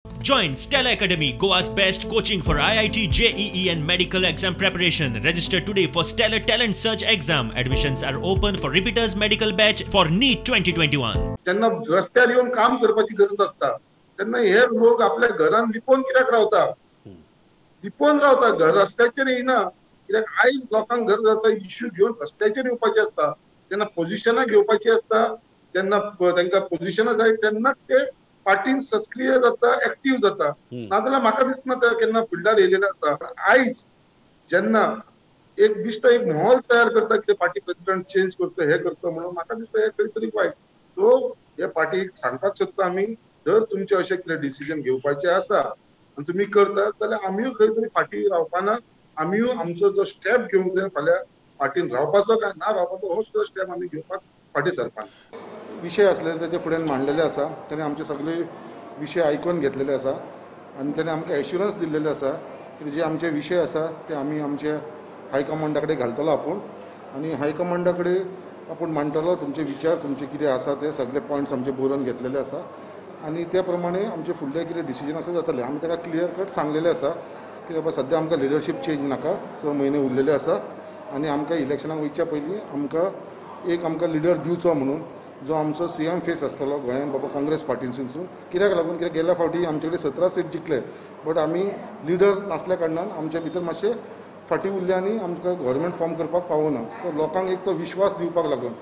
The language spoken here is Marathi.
Join Stella Academy, Goa's best coaching for IIT, JEE and medical exam preparation. Register today for Stellar Talent Search exam. Admissions are open for repeaters medical batch for NEET 2021. त्यांना रस्त्यार येऊन काम करपाची गरज असता त्यांना हे लोक आपल्या घरान लिपोवन कित्याक रावता लिपोवन रावता घर रस्त्याचेर येयना कित्याक आयज लोकांक गरज आसा इश्यू घेवन रस्त्याचेर येवपाचे असता तेन्ना पोझिशनां घेवपाची असता तेन्ना तांकां पोझिशनां जाय तेन्नाच ते पार्टीन सक्रिय जाता एक्टिव्ह जाता नाजाल्यार म्हाका दिसना ते केन्ना फिल्डार येयलेले आसा आयज जेन्ना एक दिसता एक माहोल तयार करता की पार्टी प्रेसिडेंट चेंज करतो हे करतो म्हणून म्हाका दिसता हे खंय तरी वायट सो हे पार्टीक सांगपाक सोदता आमी जर तुमचे अशें कितें डिसिजन घेवपाचें आसा आनी तुमी करतात जाल्यार आमीय खंय तरी फाटीं रावपाना आमीय आमचो जो स्टेप घेवंक जाय फाल्यां फाटीन रावपाचो काय ना रावपाचो हो सुद्दां स्टेप आमी घेवपाक फाटीं सरपाना विषय असलेले त्याचे फुड्यान मांडलेले आसा ताणें आमचे सगळे विशय आयकून घेतलेले आसा आनी ताणें आमकां एश्युरन्स दिल्लेले आसा की जे आमचे विशय आसा ते आमी आमचे हायकमांडा कडेन घालतलो आपूण आनी हायकमांडा कडेन आपूण मांडटलो तुमचे विचार तुमचे कितें आसा ते सगळे पॉयंट्स आमचे बरोवन घेतलेले आसा आनी त्या प्रमाणे आमचे फुडले कितें डिसिजन आसा जातले आमी ताका क्लियर कट सांगलेले आसा की बाबा सद्या आमकां लिडरशीप चेंज नाका 6 म्हयने उरलेले आसा आनी आमकां इलेक्शनाक वयच्या पयलीं आमकां लिडर दिवचो म्हणून जो आमचो सीएम फेस आसतलो गोंयांत बाबा काँग्रेस पार्टीसून कित्याक लागून कित्याक गेल्या फावटी आमचे कडेन 17 सीट जिखले बट आमी लिडर नासल्या कारणान आमचे भितर मातशें फाटीं उरले आनी आमकां गव्हर्मेंट फॉर्म करपाक पावना सो लोकांक एक तो विश्वास दिवपाक लागून